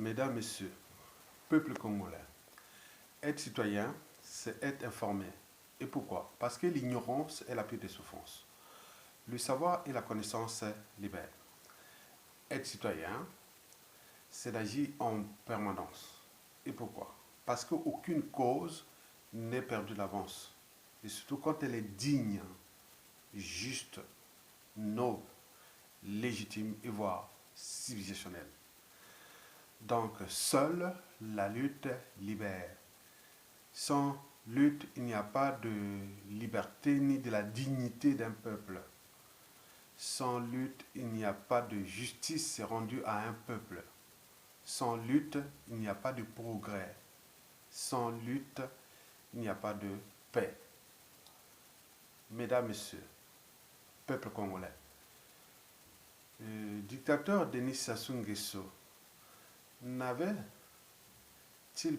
Mesdames, Messieurs, peuple congolais, être citoyen, c'est être informé. Et pourquoi? Parce que l'ignorance est la pire des souffrances. Le savoir et la connaissance libèrent. Être citoyen, c'est d'agir en permanence. Et pourquoi? Parce qu'aucune cause n'est perdue d'avance. Et surtout quand elle est digne, juste, noble, légitime et voire civilisationnelle. Donc, seule la lutte libère. Sans lutte, il n'y a pas de liberté ni de la dignité d'un peuple. Sans lutte, il n'y a pas de justice rendue à un peuple. Sans lutte, il n'y a pas de progrès. Sans lutte, il n'y a pas de paix. Mesdames, Messieurs, peuple congolais, le dictateur Denis Sassou Nguesso n'avait-il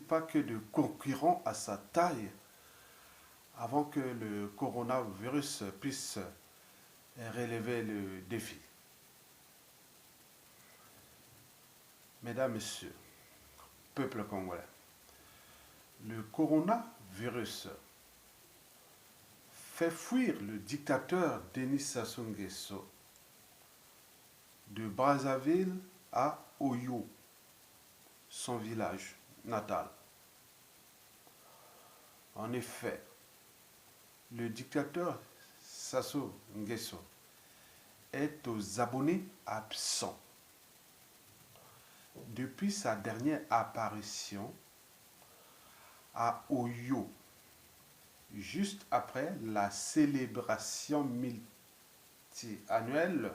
pas que de concurrents à sa taille avant que le coronavirus puisse relever le défi? Mesdames, Messieurs, peuple congolais, le coronavirus fait fuir le dictateur Denis Sassou Nguesso de Brazzaville à Oyo, son village natal. En effet, le dictateur Sassou Nguesso est aux abonnés absents. Depuis sa dernière apparition à Oyo, juste après la célébration multi-annuelle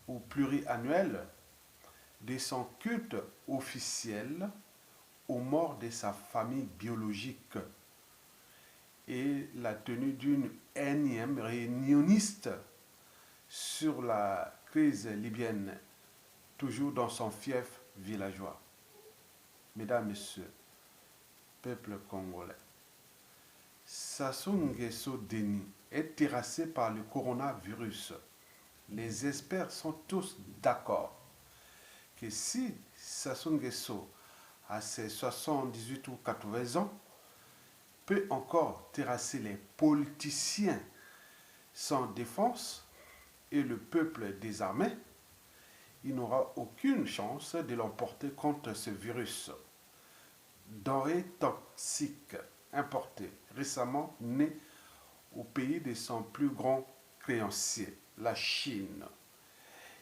ou pluriannuelle de son culte officiel aux morts de sa famille biologique et la tenue d'une énième réunioniste sur la crise libyenne, toujours dans son fief villageois. Mesdames, Messieurs, peuple congolais, Sassou Nguesso Denis est terrassé par le coronavirus. Les experts sont tous d'accord que si Sassou Nguesso, à ses 78 ou 80 ans, peut encore terrasser les politiciens sans défense et le peuple désarmé, il n'aura aucune chance de l'emporter contre ce virus. Denrée toxique importée récemment né au pays de son plus grand créancier, la Chine,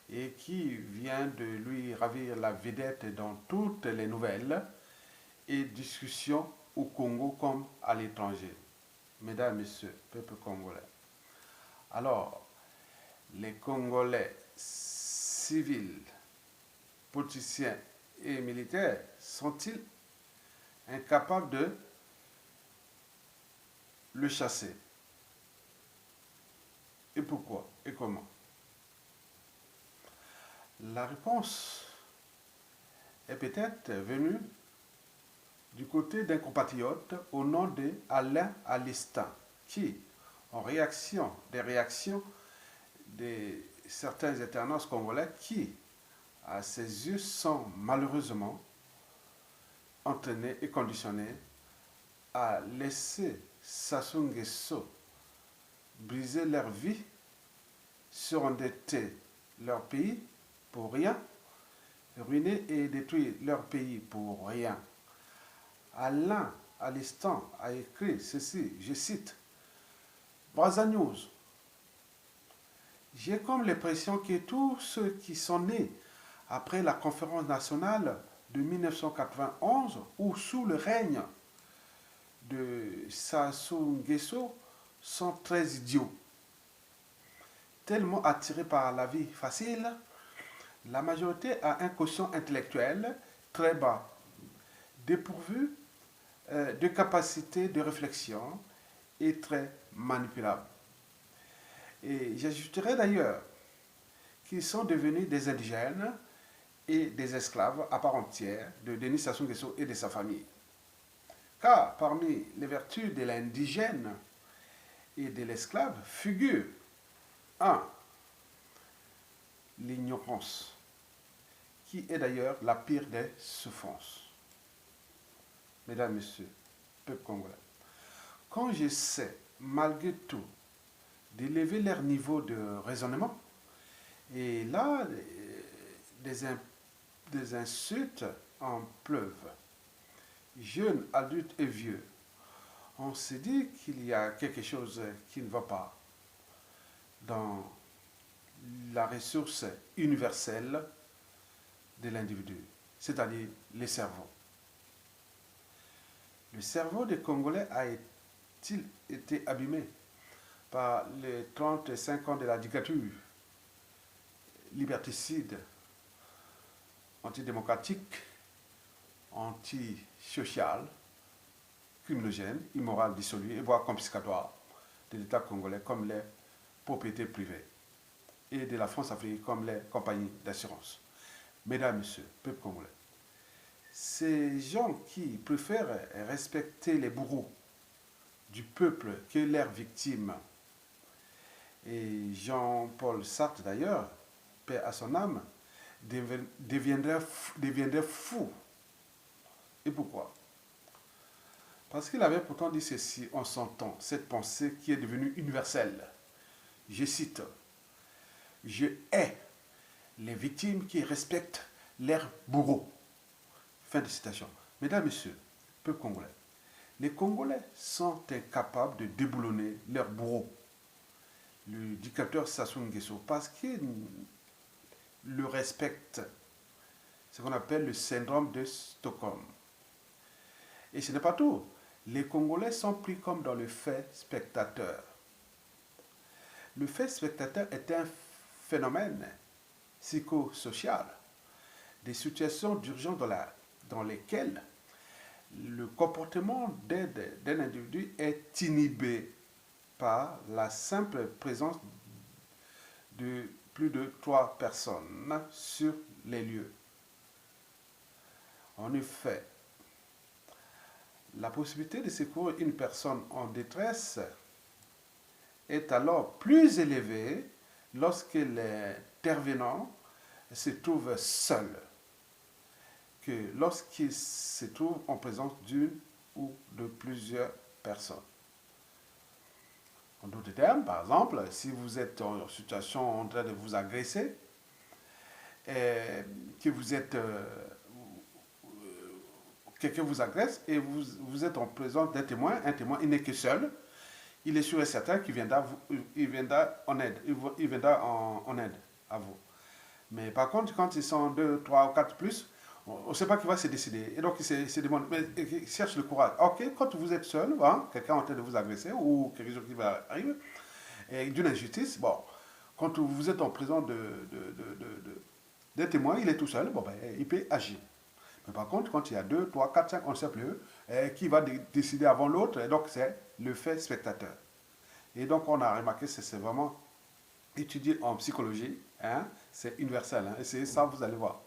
et qui vient de lui ravir la vedette dans toutes les nouvelles et discussions au Congo comme à l'étranger. Mesdames, Messieurs, peuple congolais. Alors, les Congolais civils, politiciens et militaires sont-ils incapables de le chasser? Et pourquoi? Et comment? La réponse est peut-être venue du côté d'un compatriote au nom de Alain Alistin, qui, en réaction de certains internautes congolais qui, à ses yeux, sont malheureusement entraînés et conditionnés à laisser Sassou Nguesso briser leur vie, surendetter leur pays pour rien, ruiner et détruire leur pays pour rien. Alain, à l'instant, a écrit ceci, je cite, Brazza News. J'ai comme l'impression que tous ceux qui sont nés après la conférence nationale de 1991 ou sous le règne de Sassou Nguesso sont très idiots. Tellement attirés par la vie facile, la majorité a un quotient intellectuel très bas, dépourvu de capacité de réflexion et très manipulable. Et j'ajouterai d'ailleurs qu'ils sont devenus des indigènes et des esclaves à part entière de Denis Sassou Nguesso et de sa famille. Car parmi les vertus de l'indigène et de l'esclave figure 1. L'ignorance, qui est d'ailleurs la pire des souffrances. Mesdames, Messieurs, peuple congolais, quand j'essaie, malgré tout, d'élever leur niveau de raisonnement, et là, des insultes en pleuvent, jeunes, adultes et vieux, on se dit qu'il y a quelque chose qui ne va pas dans la ressource universelle de l'individu, c'est-à-dire les cerveaux. Le cerveau des Congolais a-t-il été abîmé par les 35 ans de la dictature liberticide, antidémocratique, antisociale, criminogène, immorale, dissolue et voire confiscatoire de l'État congolais comme les propriétés privées et de la France-Afrique comme les compagnies d'assurance. Mesdames, Messieurs, peuple congolais, ces gens qui préfèrent respecter les bourreaux du peuple que leurs victimes, et Jean-Paul Sartre d'ailleurs, paix à son âme, deviendrait fou. Et pourquoi? Parce qu'il avait pourtant dit ceci en son temps, cette pensée qui est devenue universelle. Je cite, « Je hais les victimes qui respectent leurs bourreaux. » Fin de citation. Mesdames, Messieurs, peuple congolais, les Congolais sont incapables de déboulonner leurs bourreaux. Le dictateur Sassou Nguesso, parce qu'il le respecte, ce qu'on appelle le syndrome de Stockholm. Et ce n'est pas tout. Les Congolais sont pris comme dans le fait spectateur. Le fait spectateur est un phénomène psychosocial, des situations d'urgence dans lesquelles le comportement d'un individu est inhibé par la simple présence de plus de 3 personnes sur les lieux. En effet, la possibilité de secourir une personne en détresse est alors plus élevée lorsque l'intervenant se trouve seul que lorsqu'il se trouve en présence d'une ou de plusieurs personnes. En d'autres termes, par exemple, si vous êtes en situation en train de vous agresser, que vous êtes quelqu'un vous agresse et vous êtes en présence d'un témoin, un témoin, il n'est que seul, il est sûr et certain qu'il viendra en aide, il viendra en aide à vous. Mais par contre, quand ils sont 2, 3 ou 4 plus, on ne sait pas qui va se décider. Et donc, il se demande, mais il cherche le courage. Ok, quand vous êtes seul, hein, quelqu'un est en train de vous agresser ou quelque chose qui va arriver, d'une injustice, bon, quand vous êtes en présence d'un témoin, il est tout seul, bon, ben, il peut agir. Mais par contre, quand il y a 2, 3, 4, 5, on ne sait plus, qui va décider avant l'autre, et donc c'est le fait spectateur. Et donc, on a remarqué que c'est vraiment étudié en psychologie, hein, c'est universel, hein, et c'est ça, vous allez voir.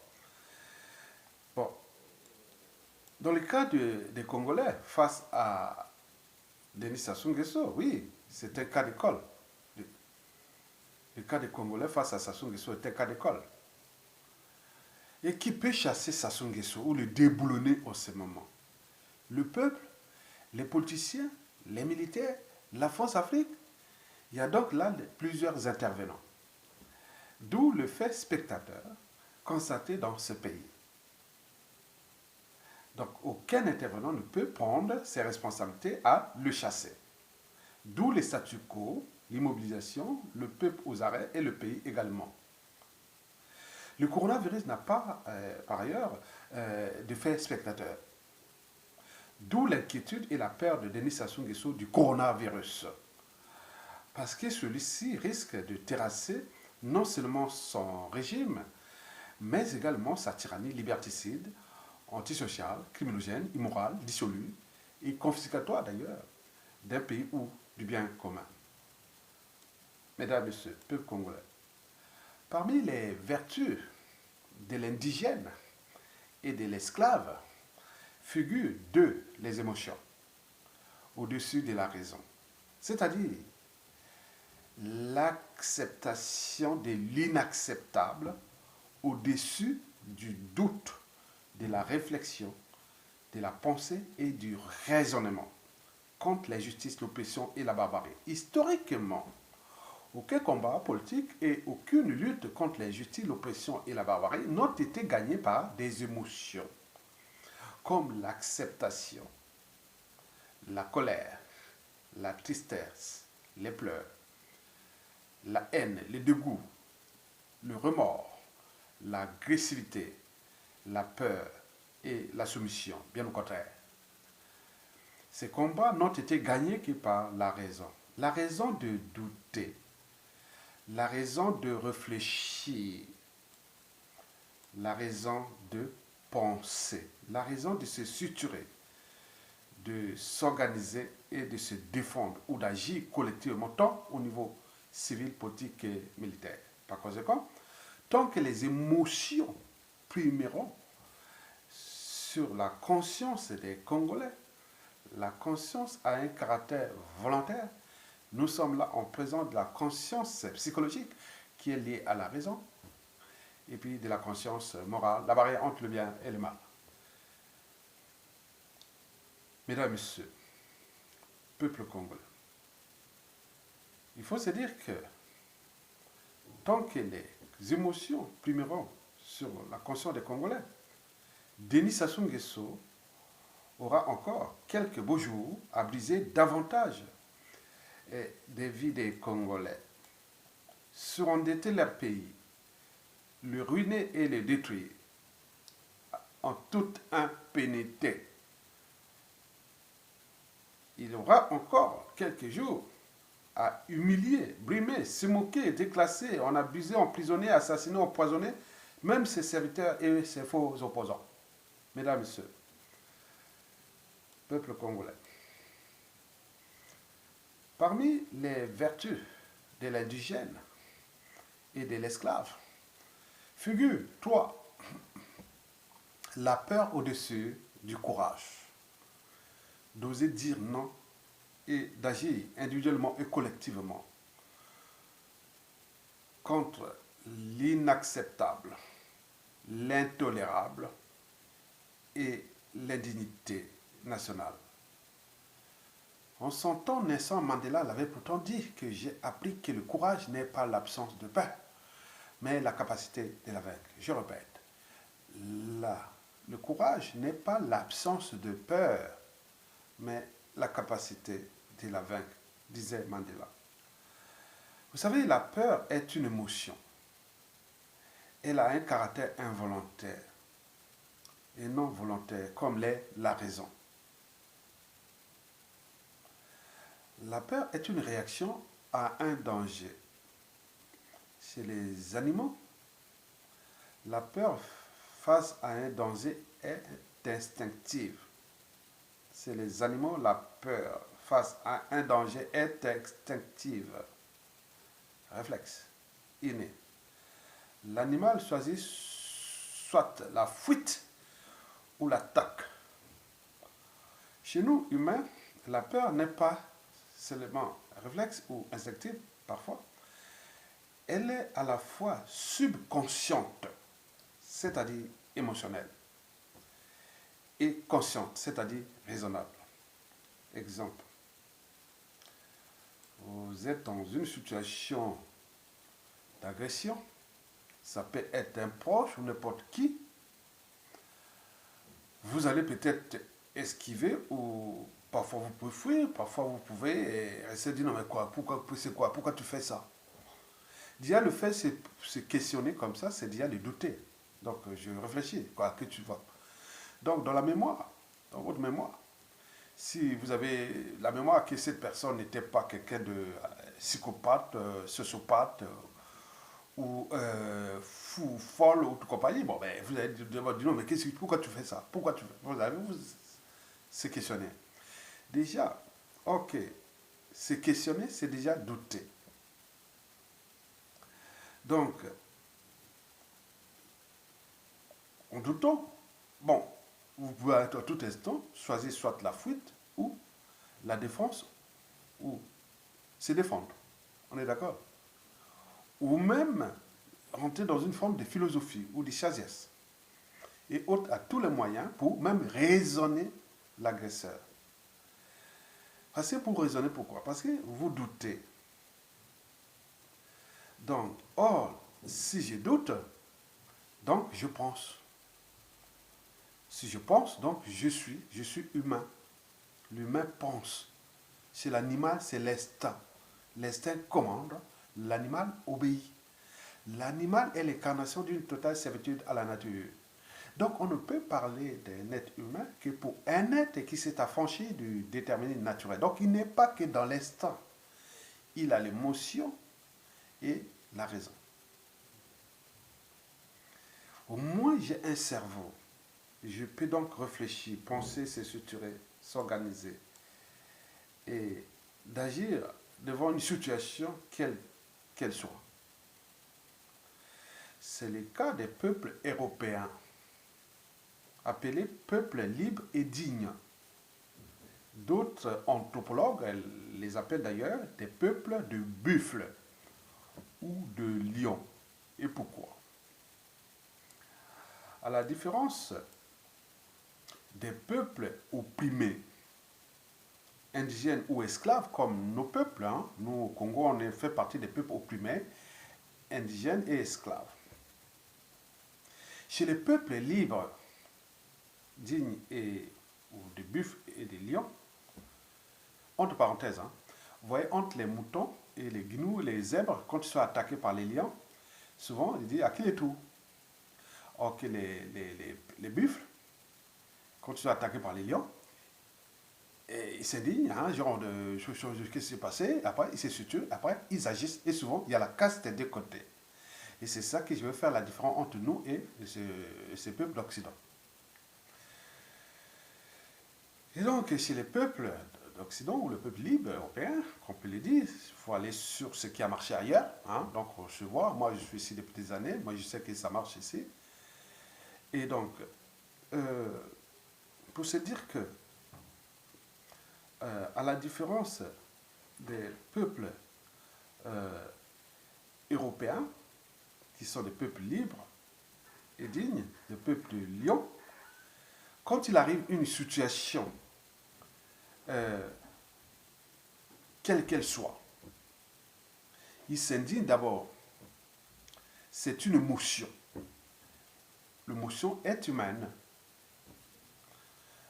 Bon. Dans le cas des Congolais, face à Denis Sassou Nguesso, oui, c'est un cas d'école. Le cas des Congolais face à Sassou Nguesso est un cas d'école. Et qui peut chasser Sassou Nguesso ou le déboulonner en ce moment? Le peuple, les politiciens, les militaires, la France-Afrique. Il y a donc là plusieurs intervenants. D'où le fait spectateur constaté dans ce pays. Donc aucun intervenant ne peut prendre ses responsabilités à le chasser. D'où les statu quo, l'immobilisation, le peuple aux arrêts et le pays également. Le coronavirus n'a pas, par ailleurs, de fait spectateur. D'où l'inquiétude et la peur de Denis Sassou Nguesso du coronavirus. Parce que celui-ci risque de terrasser non seulement son régime, mais également sa tyrannie liberticide, antisociale, criminogène, immorale, dissolue et confiscatoire d'ailleurs d'un pays ou du bien commun. Mesdames et messieurs, peuple congolais, parmi les vertus de l'indigène et de l'esclave figurent deux les émotions au-dessus de la raison, c'est-à-dire l'acceptation de l'inacceptable au-dessus du la réflexion, de la pensée et du raisonnement contre l'injustice, l'oppression et la barbarie. Historiquement, aucun combat politique et aucune lutte contre l'injustice, l'oppression et la barbarie n'ont été gagnés par des émotions comme l'acceptation, la colère, la tristesse, les pleurs, la haine, le dégoût, le remords, l'agressivité, la peur et la soumission. Bien au contraire. Ces combats n'ont été gagnés que par la raison. La raison de douter, la raison de réfléchir, la raison de penser, la raison de se suturer, de s'organiser et de se défendre ou d'agir collectivement, tant au niveau civil, politique et militaire. Par conséquent, tant que les émotions primeront sur la conscience des Congolais, la conscience a un caractère volontaire. Nous sommes là en présence de la conscience psychologique qui est liée à la raison et puis de la conscience morale, la barrière entre le bien et le mal. Mesdames et messieurs, peuple congolais, il faut se dire que tant que les émotions primeront sur la conscience des Congolais, Denis Sassou Nguesso aura encore quelques beaux jours à briser davantage des vies des Congolais, surendetter leur pays, le ruiner et le détruire en toute impunité. Il aura encore quelques jours à humilier, brimer, se moquer, déclasser, en abuser, emprisonner, assassiner, empoisonner, même ses serviteurs et ses faux opposants. Mesdames et messieurs, peuple congolais, parmi les vertus de l'indigène et de l'esclave, figure-toi la peur au-dessus du courage, d'oser dire non et d'agir individuellement et collectivement contre l'inacceptable, l'intolérable et l'indignité nationale. En son temps, Nelson Mandela l'avait pourtant dit que j'ai appris que le courage n'est pas l'absence de peur, mais la capacité de la vaincre. Je répète, le courage n'est pas l'absence de peur, mais la capacité de la vaincre, disait Mandela. Vous savez, la peur est une émotion. Elle a un caractère involontaire et non volontaire, comme l'est la raison. La peur est une réaction à un danger. Chez les animaux, la peur face à un danger est instinctive. Chez les animaux, la peur face à un danger est instinctive. Réflexe, inné. L'animal choisit soit la fuite ou l'attaque. Chez nous, humains, la peur n'est pas seulement réflexe ou instinctive, parfois. Elle est à la fois subconsciente, c'est-à-dire émotionnelle, et consciente, c'est-à-dire raisonnable. Exemple. Vous êtes dans une situation d'agression, ça peut être un proche ou n'importe qui. Vous allez peut-être esquiver ou parfois vous pouvez fuir, parfois vous pouvez essayer de dire non mais quoi, pourquoi tu fais ça? Déjà le fait de se questionner comme ça, c'est déjà le douter. Donc je réfléchis, quoi, que tu vois. Donc dans la mémoire, dans votre mémoire, si vous avez la mémoire que cette personne n'était pas quelqu'un de psychopathe, sociopathe, ou fou, folle, ou tout compagnie, bon, ben, vous allez dire non, mais pourquoi tu fais ça? Pourquoi tu fais? Vous allez vous se questionner. Déjà, ok, se questionner, c'est déjà douter. Donc, en doutant, bon, vous pouvez à tout instant choisir soit la fuite ou la défense ou se défendre. On est d'accord? Ou même rentrer dans une forme de philosophie ou de sagesse et autres à tous les moyens pour même raisonner l'agresseur. Parce que pour raisonner, pourquoi? Parce que vous doutez. Donc, or, si je doute, donc je pense. Si je pense, donc je suis humain. L'humain pense. Chez l'animal, c'est l'instinct. L'instinct commande, l'animal obéit. L'animal est l'incarnation d'une totale servitude à la nature. Donc on ne peut parler d'un être humain que pour un être qui s'est affranchi du déterminisme naturel. Donc il n'est pas que dans l'instinct. Il a l'émotion et la raison. Au moins j'ai un cerveau. Je peux donc réfléchir, penser, se structurer, s'organiser et d'agir devant une situation qu'elle soit. C'est le cas des peuples européens, appelés peuples libres et dignes. D'autres anthropologues les appellent d'ailleurs des peuples de buffles ou de lions. Et pourquoi? À la différence des peuples opprimés, indigènes ou esclaves, comme nos peuples, hein, nous au Congo, on fait partie des peuples opprimés, indigènes et esclaves. Chez les peuples libres, dignes ou de buffles et des lions, entre parenthèses, hein, vous voyez, entre les moutons et les gnous, les zèbres, quand ils sont attaqués par les lions, souvent, ils disent à qui les tout? Or que les buffles, quand ils sont attaqués par les lions, et ils s'indignent, hein, genre de qu'est-ce qui s'est passé, après ils se situent, après ils agissent, et souvent il y a la caste des deux côtés. Et c'est ça que je veux faire la différence entre nous et ces peuples d'Occident. Et donc, chez les peuples d'Occident ou le peuple libre européen, qu'on peut le dire, il faut aller sur ce qui a marché ailleurs. Hein, donc, je vois, moi je suis ici depuis des années, moi je sais que ça marche ici. Et donc, pour se dire que, à la différence des peuples européens, qui sont des peuples libres et dignes, des peuples de lion, quand il arrive une situation, quelle qu'elle soit, il s'indigne d'abord. C'est une émotion. L'émotion est humaine.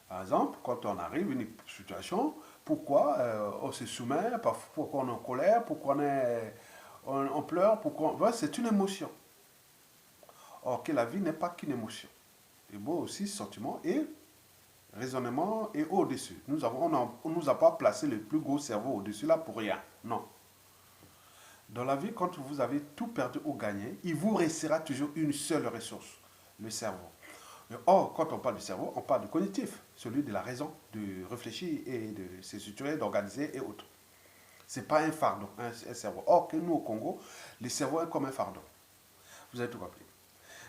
Par exemple, quand on arrive à une situation, pourquoi on se soumet, pourquoi on est en colère, pourquoi on pleure, pourquoi voilà, c'est une émotion. Or que la vie n'est pas qu'une émotion. Il y a aussi sentiment et raisonnement et au-dessus. On nous a pas placé le plus gros cerveau au-dessus là pour rien. Non. Dans la vie, quand vous avez tout perdu ou gagné, il vous restera toujours une seule ressource, le cerveau. Or, quand on parle du cerveau, on parle du cognitif, celui de la raison, de réfléchir et de se structurer, d'organiser et autres. Ce n'est pas un fardeau, un cerveau. Or, que nous au Congo, le cerveau est comme un fardeau. Vous avez tout compris.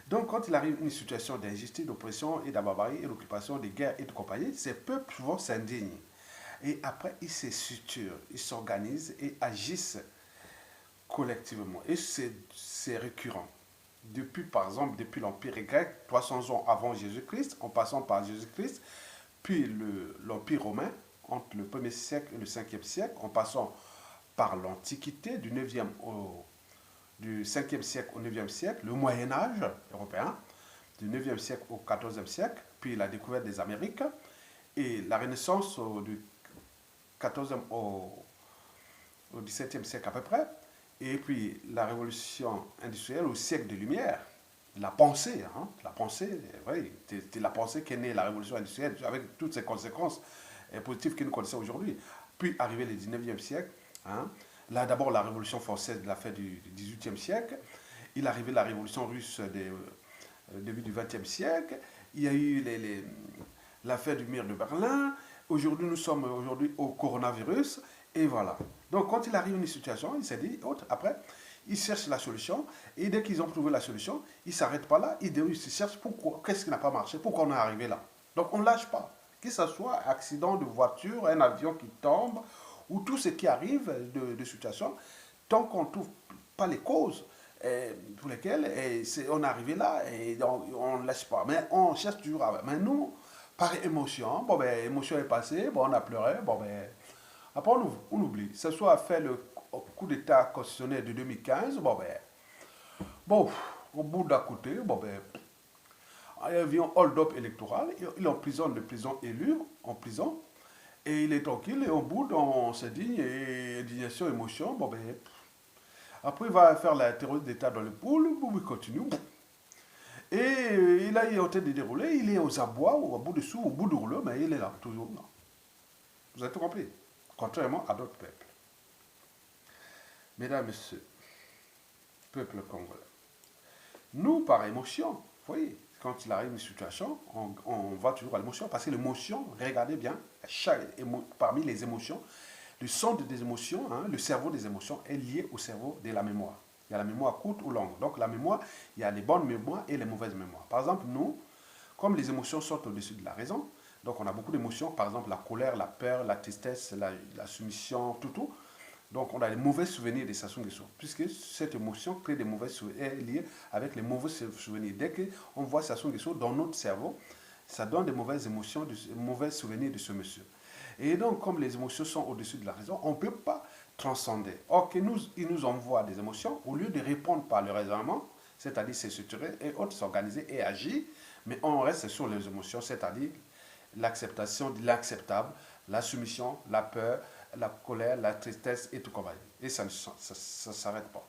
Donc, quand il arrive une situation d'injustice, d'oppression et d'barbarie et d'occupation, de guerre et de compagnie, ces peuples souvent s'indignent. Et après, ils se structurent, ils s'organisent et agissent collectivement. Et c'est récurrent. Depuis, par exemple, depuis l'Empire grec, 300 ans avant Jésus-Christ, en passant par Jésus-Christ, puis l'Empire romain, entre le 1er siècle et le 5e siècle, en passant par l'Antiquité, du 5e siècle au 9e siècle, le Moyen-Âge européen, du 9e siècle au 14e siècle, puis la découverte des Amériques, et la Renaissance du 14e au 17e siècle à peu près, et puis la révolution industrielle au siècle des Lumières, la pensée, oui, c'est la pensée qu'est née la révolution industrielle, avec toutes ses conséquences positives que nous connaissons aujourd'hui. Puis arrivé le 19e siècle, hein, là d'abord la révolution française de la fin du 18e siècle, il est arrivé la révolution russe début du 20e siècle, il y a eu l'affaire du mur de Berlin, aujourd'hui nous sommes au coronavirus, et voilà. Donc, quand il arrive une situation, il s'est dit, après, ils cherchent la solution, et dès qu'ils ont trouvé la solution, ils ne s'arrêtent pas là, ils se cherchent pourquoi, qu'est-ce qui n'a pas marché, pourquoi on est arrivé là. Donc, on ne lâche pas. Que ce soit accident de voiture, un avion qui tombe, ou tout ce qui arrive de situation, tant qu'on ne trouve pas les causes, pour lesquels on est arrivé là et on ne laisse pas. Mais on cherche toujours avec. Mais nous, par émotion, bon ben, émotion est passée, bon, on a pleuré, bon ben, après on oublie. Ce soit fait le coup d'État constitutionnel de 2015, bon ben, bon, au bout d'à côté, bon ben, il vient un hold-up électoral, il emprisonne le président élu en prison, et il est tranquille, et au bout, on se dit, et indignation, émotion, bon ben, après il va faire la terroriste d'État dans le pool, bon, il continue. Et il est en train de dérouler, il est aux abois, au bout de sous, au bout du rouleau, mais il est là, toujours là. Vous avez tout compris? Contrairement à d'autres peuples. Mesdames, Messieurs, peuple congolais, nous, par émotion, vous voyez, quand il arrive une situation, on va toujours à l'émotion, parce que l'émotion, regardez bien, parmi les émotions, le centre des émotions, hein, le cerveau des émotions est lié au cerveau de la mémoire. Il y a la mémoire courte ou longue. Donc la mémoire, il y a les bonnes mémoires et les mauvaises mémoires. Par exemple, nous, comme les émotions sont au-dessus de la raison, donc on a beaucoup d'émotions, par exemple la colère, la peur, la tristesse, la soumission, tout. Donc on a les mauvais souvenirs de Sassou Nguesso, puisque cette émotion crée des mauvais souvenirs, est liée avec les mauvais souvenirs. Dès qu'on voit Sassou Nguesso dans notre cerveau, ça donne des mauvaises émotions, des mauvais souvenirs de ce monsieur. Et donc, comme les émotions sont au-dessus de la raison, on ne peut pas transcender. Or, il nous envoie des émotions, au lieu de répondre par le raisonnement, c'est-à-dire se structurer et autres, s'organiser et agir, mais on reste sur les émotions, c'est-à-dire l'acceptation de l'acceptable, la soumission, la peur, la colère, la tristesse et tout comme ça. Et ça ne s'arrête pas.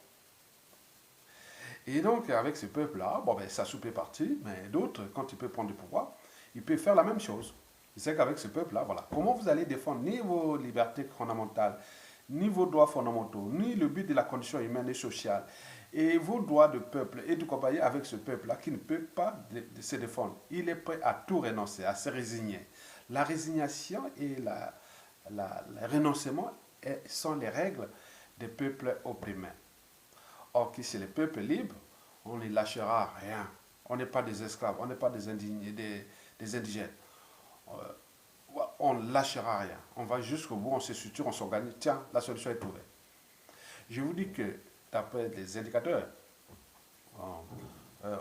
Et donc, avec ce peuple-là, bon, ben, ça soupe est parti, mais d'autres, quand il peut prendre du pouvoir, il peut faire la même chose. C'est qu'avec ce peuple-là, voilà, comment vous allez défendre ni vos libertés fondamentales, ni vos droits fondamentaux, ni le but de la condition humaine et sociale, et vos droits de peuple et de compagnie avec ce peuple-là qui ne peut pas se défendre. Il est prêt à tout renoncer, à se résigner. La résignation et le renoncement sont les règles des peuples opprimés. Or, si les peuples libres, on ne les lâchera rien. On n'est pas des esclaves, on n'est pas des indigènes. On ne lâchera rien. On va jusqu'au bout, on se structure, on s'organise. Tiens, la solution est trouvée. Je vous dis que, d'après des indicateurs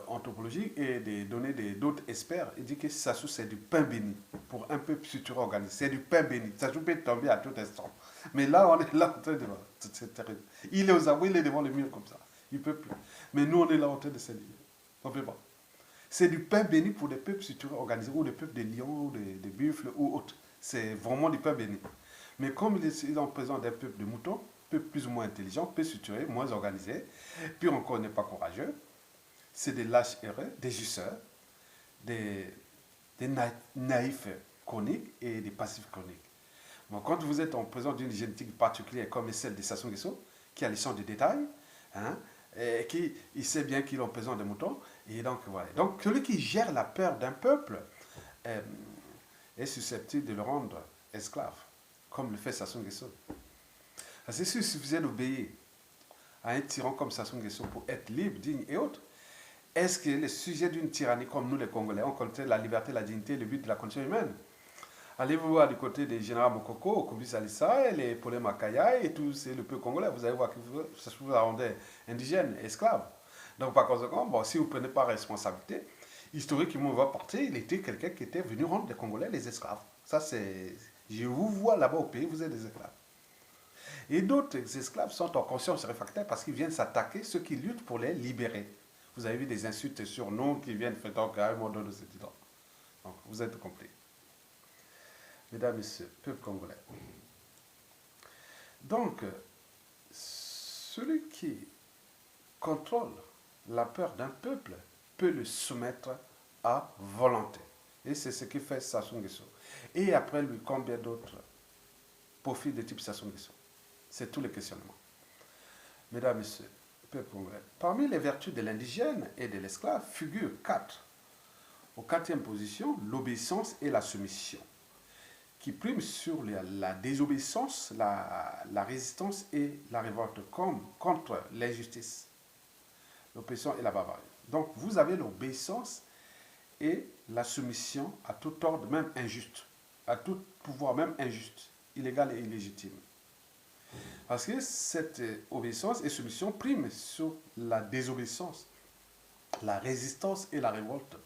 anthropologiques et des données d'autres experts, il dit que Sassou, c'est du pain béni pour un peuple structuré organisé. C'est du pain béni. Sassou peut tomber à tout instant. Mais là, on est là en train de... C'est terrible. Il est aux abois, il est devant le mur comme ça. Il ne peut plus. Mais nous, on est là en train de s'aligner. On ne peut pas. C'est du pain béni pour des peuples structurés organisés, ou des peuples de lions, ou des buffles, ou autres. C'est vraiment du pain béni. Mais comme ils sont présents d'un peuple de moutons, peu plus ou moins intelligent, peu structuré, moins organisé, puis encore n'est pas courageux, c'est des lâches heureux, des jusseurs, des naïfs chroniques et des passifs chroniques. Bon, quand vous êtes en présence d'une génétique particulière comme celle de Sassou Nguesso, qui a les champs de détails, hein, et qui il sait bien qu'il est en présence des moutons, et donc voilà. Donc celui qui gère la peur d'un peuple est susceptible de le rendre esclave, comme le fait Sassou Nguesso. Parce que s'il suffisait d'obéir à un tyran comme Sassou Nguesso pour être libre, digne et autre, est-ce que les sujets d'une tyrannie comme nous les Congolais, on connaît la liberté, la dignité, le but de la condition humaine? Allez-vous voir du côté des généraux Mokoko, Kumbis Alissa, et les Paulé Makaya et tout, c'est le peuple congolais. Vous allez voir que ça se vous rendait indigène, esclave. Donc par conséquent, bon, si vous ne prenez pas responsabilité, historiquement, on va partir, il était quelqu'un qui était venu rendre les Congolais les esclaves. Ça, c'est... Je vous vois là-bas au pays, vous êtes des esclaves. Et d'autres esclaves sont en conscience réfractaire parce qu'ils viennent s'attaquer ceux qui luttent pour les libérer. Vous avez vu des insultes sur nous qui viennent faire carrément de nos étudiants. Donc, vous êtes compris. Mesdames, Messieurs, peuple congolais. Donc, celui qui contrôle la peur d'un peuple peut le soumettre à volonté. Et c'est ce qui fait Sassou Nguesso. Et après lui, combien d'autres profils de type Sassou Nguesso? C'est tout le questionnement. Mesdames, Messieurs, peuple congolais. Parmi les vertus de l'indigène et de l'esclave figurent 4. Au 4e position, l'obéissance et la soumission, qui priment sur la désobéissance, la résistance et la révolte contre l'injustice, l'oppression et la barbarie. Donc vous avez l'obéissance et la soumission à tout ordre, même injuste, à tout pouvoir, même injuste, illégal et illégitime. Parce que cette obéissance et soumission prime sur la désobéissance, la résistance et la révolte.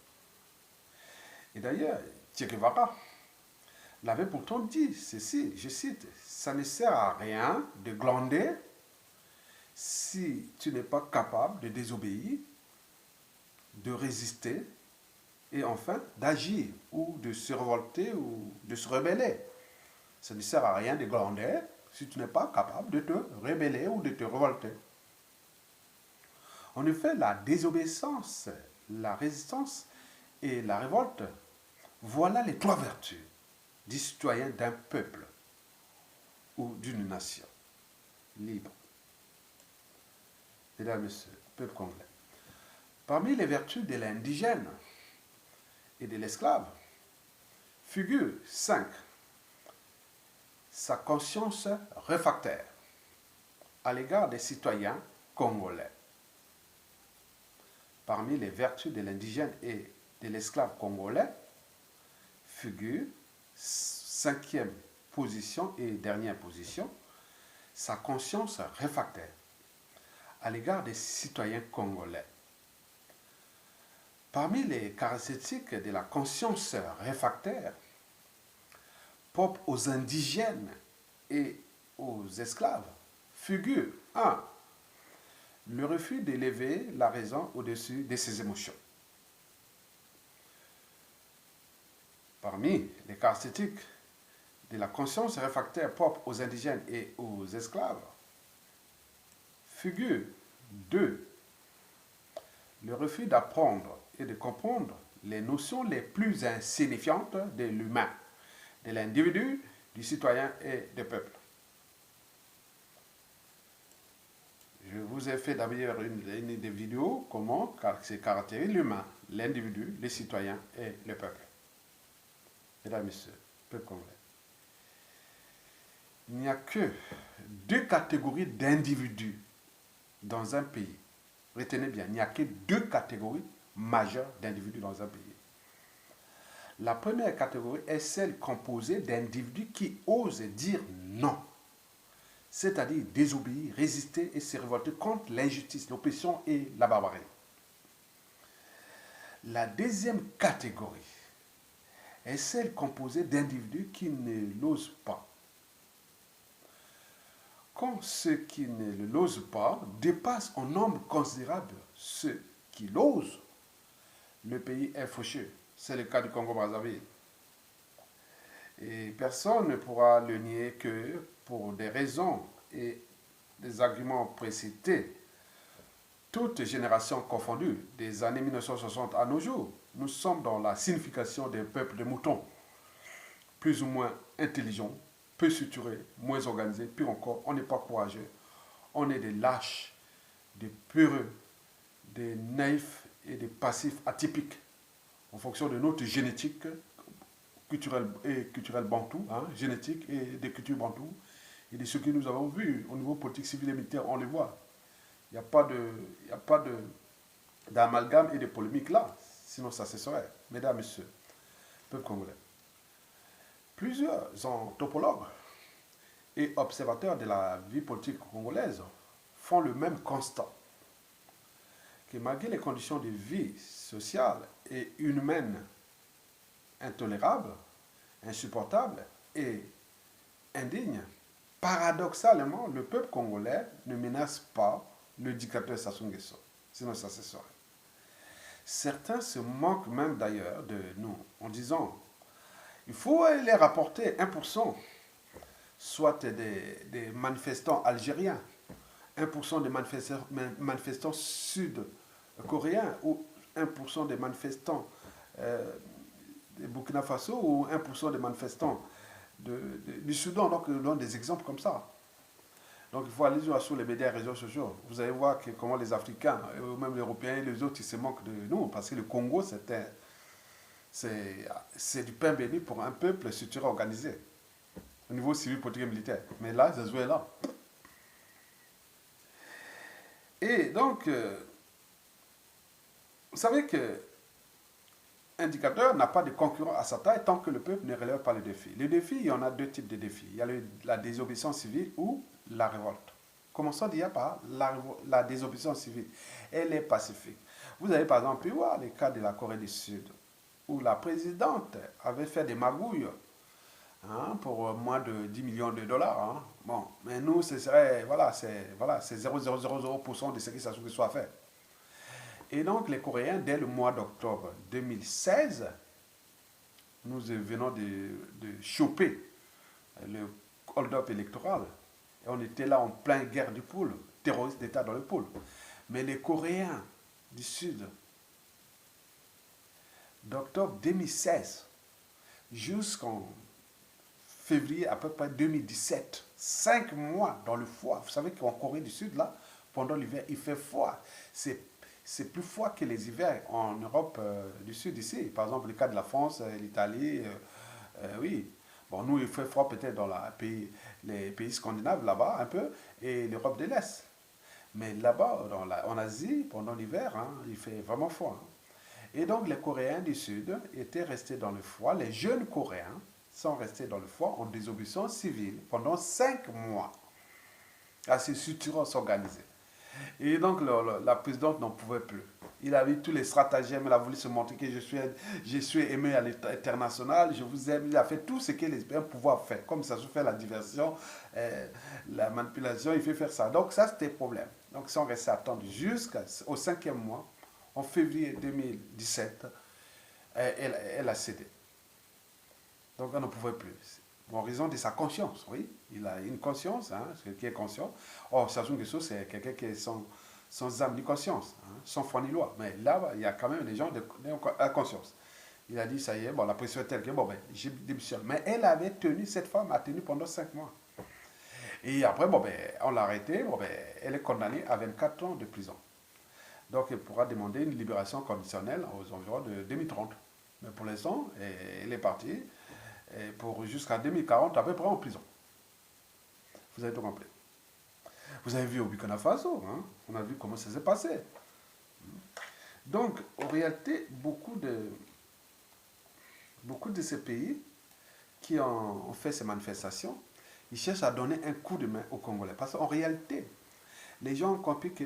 Et d'ailleurs, Che Guevara l'avait pourtant dit ceci, je cite, ça ne sert à rien de glander si tu n'es pas capable de désobéir, de résister et enfin d'agir ou de se révolter ou de se rebeller. Ça ne sert à rien de glander si tu n'es pas capable de te rebeller ou de te révolter. En effet, la désobéissance, la résistance et la révolte, voilà les trois vertus du citoyen d'un peuple ou d'une nation libre. Mesdames et messieurs, peuple congolais. Parmi les vertus de l'indigène et de l'esclave, figure 5. Sa conscience réfractaire à l'égard des citoyens congolais. Parmi les vertus de l'indigène et de l'esclave congolais, figure 5e position et dernière position, sa conscience réfractaire à l'égard des citoyens congolais. Parmi les caractéristiques de la conscience réfractaire, propre aux indigènes et aux esclaves, figure 1. Le refus d'élever la raison au-dessus de ses émotions. Parmi les caractéristiques de la conscience réfractaire propre aux indigènes et aux esclaves, figure 2. Le refus d'apprendre et de comprendre les notions les plus insignifiantes de l'humain, de l'individu, du citoyen et du peuple. Je vous ai fait d'ailleurs une des vidéos comment se caractérise l'humain, l'individu, les citoyens et le peuple. Mesdames et messieurs, peuple congolais. Il n'y a que 2 catégories d'individus dans un pays. Retenez bien, il n'y a que 2 catégories majeures d'individus dans un pays. La première catégorie est celle composée d'individus qui osent dire non, c'est-à-dire désobéir, résister et se révolter contre l'injustice, l'oppression et la barbarie. La deuxième catégorie est celle composée d'individus qui ne l'osent pas. Quand ceux qui ne l'osent pas dépassent en nombre considérable ceux qui l'osent, le pays est fauché. C'est le cas du Congo-Brazzaville. Et personne ne pourra le nier que pour des raisons et des arguments précités, toutes générations confondues, des années 1960 à nos jours, nous sommes dans la signification des peuples de moutons, plus ou moins intelligents, peu structurés, moins organisés, pire encore, on n'est pas courageux, on est des lâches, des peureux, des naïfs et des passifs atypiques, en fonction de notre génétique culturelle bantou, génétique et des cultures bantou, et de ce que nous avons vu au niveau politique, civil et militaire, on le voit. Il n'y a pas d'amalgame et de polémique là, sinon ça cesserait. Mesdames, Messieurs, peuple congolais. Plusieurs anthropologues et observateurs de la vie politique congolaise font le même constat, que malgré les conditions de vie sociale et humaine intolérables, insupportables et indignes, paradoxalement, le peuple congolais ne menace pas le dictateur Sassou Nguesso, sinon ça cesserait. Certains se moquent même d'ailleurs de nous en disant il faut les rapporter 1%, soit des manifestants algériens, 1% des manifestants sud-coréens ou 1% des manifestants de Burkina Faso ou 1% des manifestants du Soudan. Donc, on donne des exemples comme ça. Donc, il faut aller sur les médias et les réseaux sociaux. Vous allez voir comment les Africains, ou même les Européens et les autres, ils se moquent de nous. Parce que le Congo, c'est du pain béni pour un peuple structuré organisé. Au niveau civil, politique et militaire. Mais là, ça se joue là. Et donc, vous savez que indicateur n'a pas de concurrent à sa taille tant que le peuple ne relève pas le défi. Les défis, il y en a deux types de défis. Il y a la désobéissance civile ou la révolte. Commençons déjà par la désobéissance civile. Elle est pacifique. Vous avez par exemple pu voir le cas de la Corée du Sud, où la présidente avait fait des magouilles pour moins de 10 millions de dollars. Bon, mais nous, ce serait, voilà, c'est 0,000% de ce qui soit fait. Et donc, les Coréens, dès le mois d'octobre 2016, nous venons de choper le hold-up électoral. Et on était là en pleine guerre du pôle, terroriste d'État dans le pôle. Mais les Coréens du Sud, d'octobre 2016 jusqu'en février à peu près 2017, 5 mois dans le froid. Vous savez qu'en Corée du Sud, là, pendant l'hiver, il fait froid. C'est plus froid que les hivers en Europe du Sud ici. Par exemple, le cas de la France, l'Italie, oui. Bon, nous, il fait froid peut-être dans les pays scandinaves, là-bas, un peu, et l'Europe de l'Est. Mais là-bas, en Asie, pendant l'hiver, il fait vraiment froid. Et donc, les Coréens du Sud étaient restés dans le froid. Les jeunes Coréens sont restés dans le froid en désobéissance civile pendant 5 mois à se suturer, s'organiser. Et donc, la présidente n'en pouvait plus. Il a vu tous les stratagèmes, il a voulu se montrer que je suis aimé à l'international, je vous aime. Il a fait tout ce que les pouvoir faire. Comme ça se fait la diversion, la manipulation, il fait faire ça. Donc, ça, c'était le problème. Donc, ils sont restés attendre jusqu'au 5e mois, en février 2017, elle a cédé. Donc, elle ne pouvait plus. En raison de sa conscience, oui. Il a une conscience, qui est conscient. Or, Sassou Nguesso, c'est quelqu'un qui est sans âme ni conscience, sans foi ni loi. Mais là, il y a quand même des gens à conscience. Il a dit, ça y est, bon, la pression est telle que, bon, ben, j'ai démissionné. Mais elle avait tenu, cette femme a tenu pendant 5 mois. Et après, bon, ben, on l'a arrêtée, bon, ben, elle est condamnée à 24 ans de prison. Donc, elle pourra demander une libération conditionnelle aux environs de 2030. Mais pour l'instant, elle est partie pour jusqu'à 2040 à peu près en prison. Vous avez tout compris. Vous avez vu au Burkina Faso, on a vu comment ça s'est passé. Donc, en réalité, beaucoup de ces pays qui ont fait ces manifestations, ils cherchent à donner un coup de main aux Congolais. Parce qu'en réalité, les gens ont compris que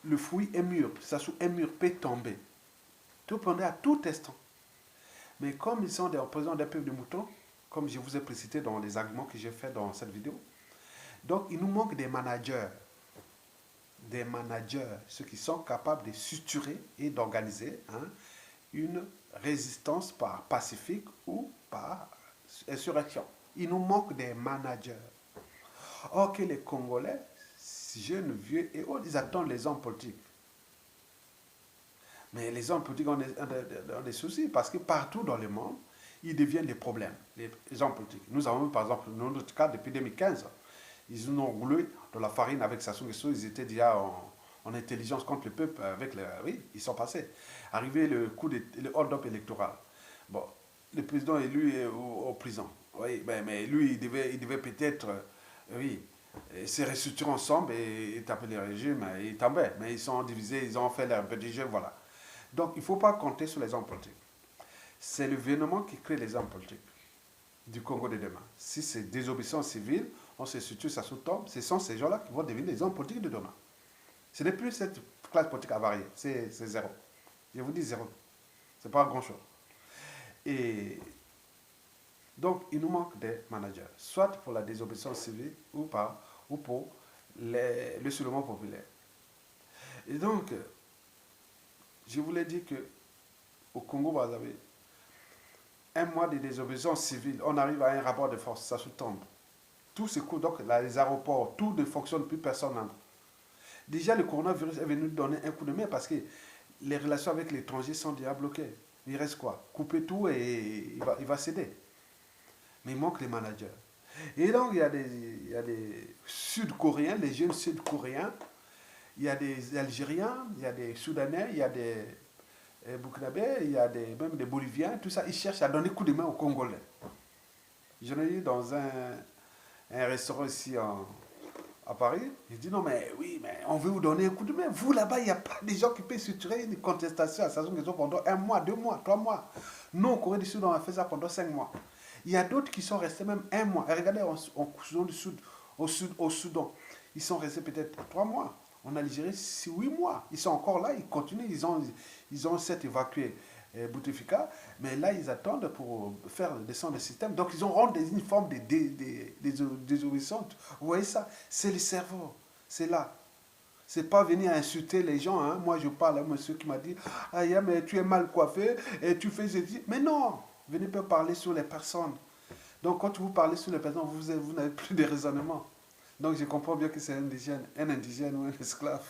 le fruit est mûr, ça est mûr, peut tomber. Tout pendant à tout instant. Mais comme ils sont des représentants d'un peuple de moutons, comme je vous ai précisé dans les arguments que j'ai fait dans cette vidéo, donc il nous manque des managers, ceux qui sont capables de suturer et d'organiser une résistance par pacifique ou par insurrection. Il nous manque des managers. Or que les Congolais, jeunes, vieux et autres, ils attendent les hommes politiques. Mais les hommes politiques ont des soucis parce que partout dans le monde, ils deviennent des problèmes, les hommes politiques. Nous avons vu par exemple, dans notre cas, depuis 2015, ils nous ont roulé dans la farine avec Sassou Nguesso, ils étaient déjà en intelligence contre le peuple. Oui, ils sont passés. Arrivé le hold-up électoral. Bon, le président élu est en prison. Oui, mais lui, il devait peut-être, oui, se restructurer ensemble et taper le régime. Il tombait, mais ils sont divisés, ils ont fait leur petit jeu, voilà. Donc, il ne faut pas compter sur les hommes politiques. C'est le gouvernement qui crée les hommes politiques du Congo de demain. Si c'est désobéissance civile, on se situe, ça sous-tombe, ce sont ces gens-là qui vont devenir les hommes politiques de demain. Ce n'est plus cette classe politique avariée, c'est zéro. Je vous dis zéro. Ce n'est pas grand-chose. Et donc, il nous manque des managers, soit pour la désobéissance civile ou pour le soulèvement populaire. Et donc, je voulais dire que au Congo, vous avez un mois de désobéissance civile, on arrive à un rapport de force, ça sous-tombe. Tout se court, donc là, les aéroports, tout ne fonctionne plus, personne n'entre. Déjà, le coronavirus est venu donner un coup de main parce que les relations avec l'étranger sont déjà bloquées. Il reste quoi? Couper tout et il va céder. Mais il manque les managers. Et donc, il y a des Sud-Coréens, les jeunes Sud-Coréens, il y a des Algériens, il y a des Soudanais, il y a des Burkinabés, il y a même des Boliviens, tout ça, ils cherchent à donner coup de main aux Congolais. J'en ai eu dans un restaurant ici à Paris, il dit non mais oui, mais on veut vous donner un coup de main. Vous là-bas, il n'y a pas des gens qui peuvent structurer une contestation à Sassou Nguesso pendant 1 mois, 2 mois, 3 mois. Nous, en Corée du Sud, on a fait ça pendant 5 mois. Il y a d'autres qui sont restés même 1 mois. Et regardez, en Soudan du Sud, au Soudan, ils sont restés peut-être 3 mois. En Algérie, c'est 8 mois. Ils sont encore là, ils continuent, ils ont certes évacué Bouteflika, mais là, ils attendent pour faire descendre le système. Donc, ils ont rendu une forme de désobéissante. Vous voyez ça? C'est le cerveau. C'est là. C'est pas venir insulter les gens. Hein. Moi, je parle à un monsieur qui m'a dit ah, yeah, mais tu es mal coiffé et tu fais ceci. Mais non, venez pas parler sur les personnes. Donc, quand vous parlez sur les personnes, vous n'avez plus de raisonnement. Donc, je comprends bien que c'est un indigène ou un esclave.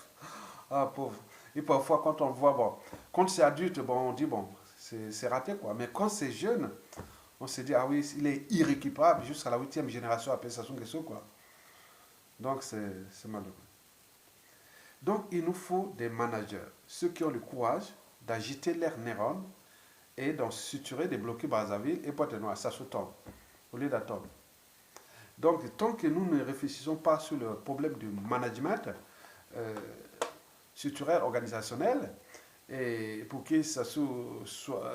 Ah, pauvre. Et parfois, quand on voit, bon, quand c'est adulte, bon, on dit, bon, c'est raté, quoi. Mais quand c'est jeune, on se dit, ah oui, il est irrécupérable jusqu'à la 8e génération après Sassou Nguesso, quoi. Donc, c'est malheureux. Donc, il nous faut des managers, ceux qui ont le courage d'agiter leurs neurones et d'en suturer, de bloquer Brazzaville et Pointe-Noire. Ça se tombe, au lieu d'attendre. Donc, tant que nous ne réfléchissons pas sur le problème du management structurel, organisationnel, et pour que ça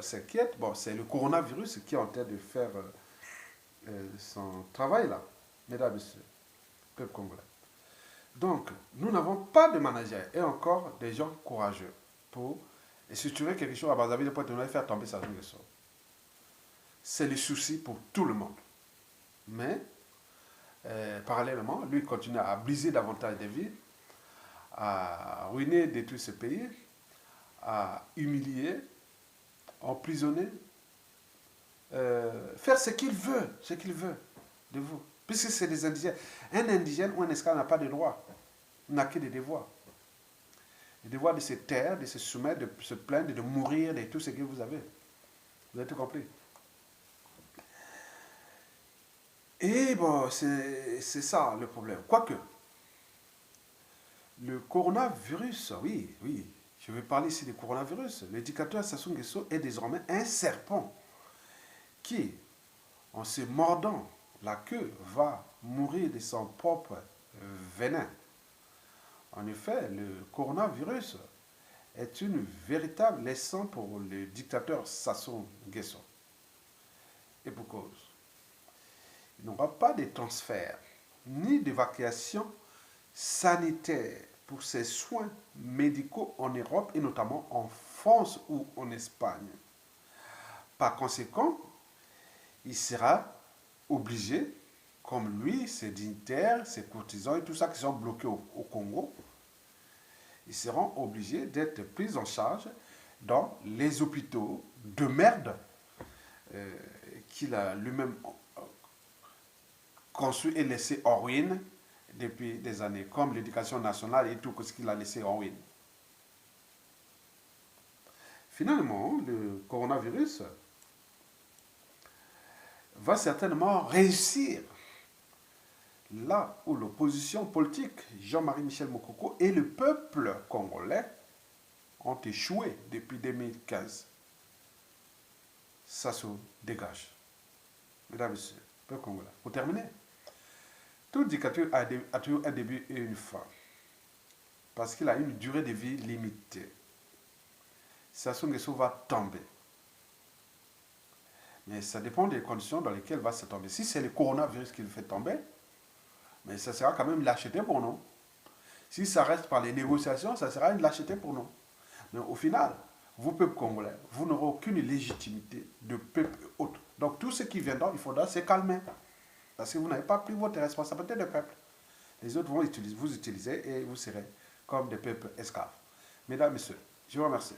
s'inquiète, bon, c'est le coronavirus qui est en train de faire son travail là, mesdames et messieurs, peuple congolais. Donc, nous n'avons pas de manager et encore des gens courageux pour structurer quelque chose à Brazzaville pour faire tomber Sassou Nguesso. C'est le souci pour tout le monde. Mais, parallèlement, lui continue à briser davantage des vies, à ruiner, détruire ce pays, à humilier, emprisonner, faire ce qu'il veut de vous. Puisque c'est des indigènes. Un indigène ou un esclave n'a pas de droit, n'a que des devoirs. Le devoir de se taire, de se soumettre, de se plaindre, de mourir, de tout ce que vous avez. Vous avez tout compris. Et bon, c'est ça le problème. Quoique, le coronavirus, oui, je vais parler ici du coronavirus. Le dictateur Sassou Nguesso est désormais un serpent qui, en se mordant la queue, va mourir de son propre venin. En effet, le coronavirus est une véritable leçon pour le dictateur Sassou Nguesso. Et pour cause. Il n'y aura pas de transfert, ni d'évacuation sanitaire pour ses soins médicaux en Europe et notamment en France ou en Espagne. Par conséquent, il sera obligé, comme lui, ses dignitaires, ses courtisans et tout ça qui sont bloqués au Congo, ils seront obligés d'être pris en charge dans les hôpitaux de merde qu'il a lui-même construit et laissé en ruine depuis des années, comme l'éducation nationale et tout ce qu'il a laissé en ruine. Finalement, le coronavirus va certainement réussir là où l'opposition politique, Jean-Marie Michel Mokoko, et le peuple congolais ont échoué depuis 2015. Ça se dégage. Mesdames et messieurs, peuple congolais. Pour terminer, toute dictature a toujours un début et une fin. Parce qu'il a une durée de vie limitée. Sassou Nguesso va tomber. Mais ça dépend des conditions dans lesquelles va se tomber. Si c'est le coronavirus qui le fait tomber, mais ça sera quand même une lâcheté pour nous. Si ça reste par les négociations, ça sera une lâcheté pour nous. Mais au final, vous, peuple congolais, vous n'aurez aucune légitimité de peuple autre. Donc tout ce qui viendra, il faudra se calmer. Parce que vous n'avez pas pris votre responsabilité de peuple. Les autres vont vous utiliser et vous serez comme des peuples esclaves. Mesdames, Messieurs, je vous remercie.